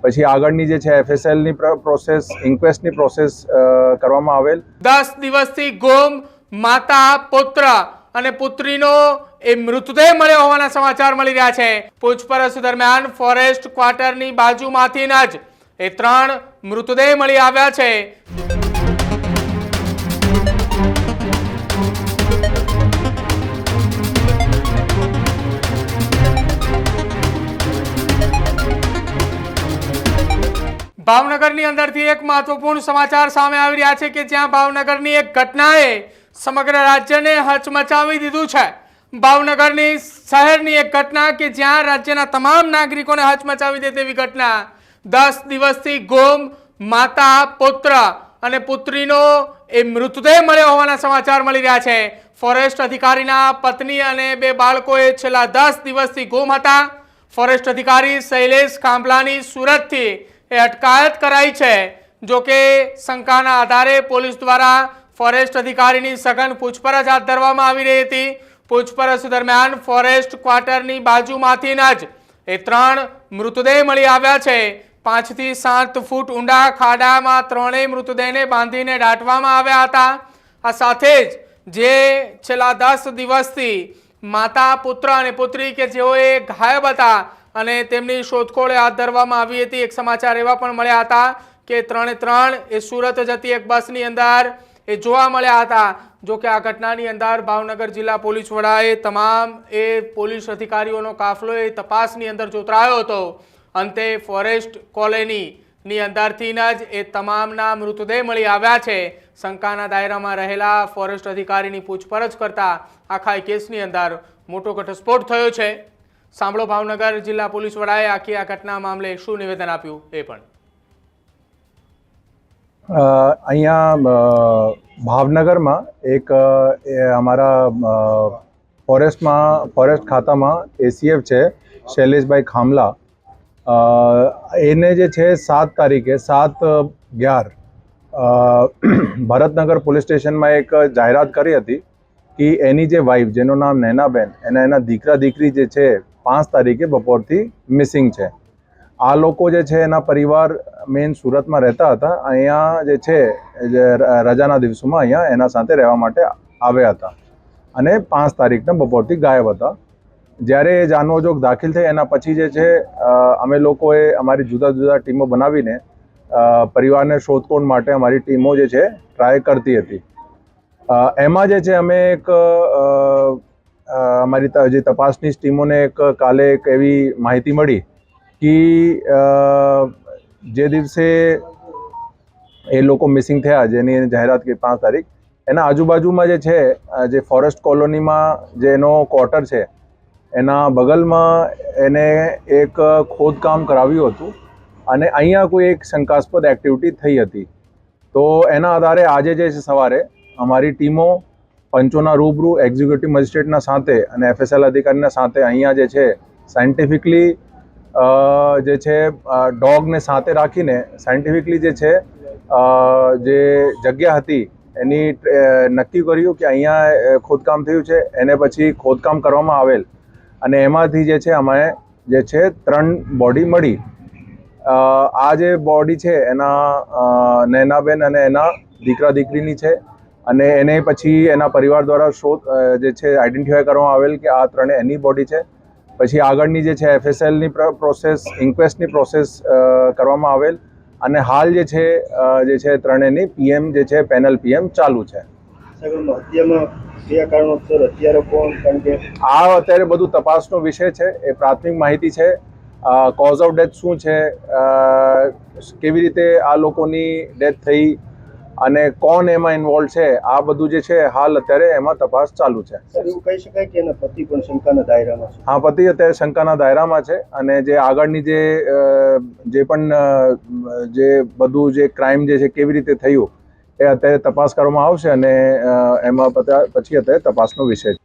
પછી આગળની જે છે FSL ની પ્રોસેસ, ઇન્ક્વેસ્ટની પ્રોસેસ કરવામાં આવેલ। 10 દિવસથી ગુમ માતા, પુત્ર અને પુત્રીનો એ મૃતદેહ મળ્યો હોવાના સમાચાર મળી રહ્યા છે। પૂછપરછ દરમિયાન ફોરેસ્ટ ક્વાર્ટરની બાજુમાંથી જ એ 3 મૃતદેહ મળી આવ્યા છે। ભાવનગરની અંદરથી એક મહત્વપૂર્ણ સમાચાર સામે આવી રહ્યા છે કે જ્યાં ભાવનગરની એક ઘટનાએ સમગ્ર રાજ્યને હચમચાવી દીધું છે। ભાવનગરની શહેરની એક ઘટના કે જ્યાં રાજ્યના તમામ નાગરિકોને હચમચાવી દે તેવી ઘટના। 10 દિવસથી ગુમ માતા, પુત્ર અને પુત્રીનો એ મૃતદેહ મળ્યો હોવાના સમાચાર મળી રહ્યા છે। ફોરેસ્ટ અધિકારીના પત્ની અને 2 બાળકોએ છેલ્લા 10 દિવસથી ગુમ હતા। ફોરેસ્ટ અધિકારી શૈલેષ ખાંભલાની સુરતથી અટકાયત કરાઈ છે। જો કે શંકાના આધારે પોલીસ દ્વારા ફોરેસ્ટ અધિકારીની સઘન પૂછપરછ હાથ ધરવામાં આવી રહી હતી। પૂછપરછ દરમિયાન ફોરેસ્ટ ક્વાર્ટરની બાજુમાંથી જ એ 3 મૃતદેહ મળી આવ્યા છે। 5 થી 7 ફૂટ ઊંડા ખાડામાં 3 મૃતદેહને બાંધીને દાટવામાં આવ્યા હતા। આ સાથે જ જે છેલ્લા 10 દિવસથી માતા, પુત્ર અને પુત્રી કે જેઓએ ગાયબ હતા અને તેમની શોધખોળ હાથ ધરવામાં આવી હતી। એક સમાચાર એવા પણ મળ્યા હતા કે 3 એ સુરત જતી એક બસની અંદર એ જોવા મળ્યા હતા। જો કે આ ઘટનાની અંદર ભાવનગર જિલ્લા પોલીસ વડાએ તમામ એ પોલીસ અધિકારીઓનો કાફલો એ તપાસની અંદર જોતરાયો હતો। અંતે ફોરેસ્ટ કોલોનીની અંદરથી જ એ તમામના મૃતદેહ મળી આવ્યા છે। શંકાના દાયરામાં રહેલા ફોરેસ્ટ અધિકારીની પૂછપરછ કરતા આખા કેસની અંદર મોટો ઘટસ્ફોટ થયો છે। સાંભળો ભાવનગર જિલ્લા પોલીસ વડાએ આખી આ ઘટના મામલે શું નિવેદન આપ્યું એ પણ। અહીંયા ભાવનગરમાં એક અમારા ફોરેસ્ટ ખાતામાં ACF છે શૈલેષભાઈ ખાંભલા, એને જે છે 7 તારીખે 7/11 ભરતનગર પોલીસ સ્ટેશનમાં એક જાહેરાત કરી હતી કે એની જે વાઈફ જેનું નામ નૈનાબેન એના દીકરા દીકરી જે છે 5 તારીખે બપોરથી મિસિંગ છે। આ લોકો જે છે એના પરિવાર મેઇન સુરતમાં રહેતા હતા। અહીંયા જે છે રજાના દિવસોમાં અહીંયા એના સાથે રહેવા માટે આવ્યા હતા અને 5 તારીખના બપોરથી ગાયબ હતા। જ્યારે એ જાનોજોગ દાખલ થઈ એના પછી જે છે અમે લોકોએ અમારી જુદા જુદા ટીમો બનાવીને પરિવારને શોધખોળ માટે અમારી ટીમો જે છે ટ્રાય કરતી હતી। એમાં જે છે અમે એક અમારી જે તપાસની ટીમોને કાલે એક એવી માહિતી મળી કે જે દિવસે એ લોકો મિસિંગ થયા જેની જાહેરાત કરી 5 તારીખ એના આજુબાજુમાં જે છે જે ફોરેસ્ટ કોલોનીમાં જે એનો ક્વાર્ટર છે એના બગલમાં એને એક ખોદકામ કરાવ્યું હતું અને અહીંયા કોઈ એક શંકાસ્પદ એક્ટિવિટી થઈ હતી। તો એના આધારે આજે જે છે સવારે અમારી ટીમો પંચોના રૂબરૂ એક્ઝિક્યુટિવ મજિસ્ટ્રેટના સાથે અને FSL અધિકારીના સાથે અહીંયા જે છે સાયન્ટિફિકલી જે છે ડોગને સાથે રાખીને સાયન્ટિફિકલી જે છે જે જગ્યા હતી એની નક્કી કર્યું કે અહીંયા ખોદકામ થયું છે। એને પછી ખોદકામ કરવામાં આવેલ અને એમાંથી જે છે અમે જે છે 3 બોડી મળી। આ જે બોડી છે એના નૈનાબેન અને એના દીકરા દીકરીની છે અને એને પછી એના પરિવાર દ્વારા શોધ જે છે આઈડેન્ટિફાય કરવામાં આવેલ કે આ 3 એની બોડી છે। પછી આગળની જે છે FSL ની પ્રોસેસ, ઇન્ક્વેસ્ટની પ્રોસેસ કરવામાં આવેલ અને હાલ જે છે 3 એની PM જે છે પેનલ PM ચાલુ છે। આ અત્યારે બધું તપાસનો વિષય છે। એ પ્રાથમિક માહિતી છે। કોઝ ઓફ ડેથ શું છે, કેવી રીતે આ લોકોની ડેથ થઈ અને કોણ એમાં ઇન્વોલ્વ છે, આ બધું જે છે હાલ અત્યારે એમાં તપાસ ચાલુ છે। એવું કહી શકાય કે એના પતિ પણ શંકાના દાયરામાં છે? હા, પતિ અત્યારે શંકાના દાયરામાં છે અને જે આગળની જે પણ જે બધું જે ક્રાઇમ જે છે કેવી રીતે થયું એ અત્યારે તપાસ કરવામાં આવશે અને એમાં પછી અત્યારે તપાસનો વિષય છે।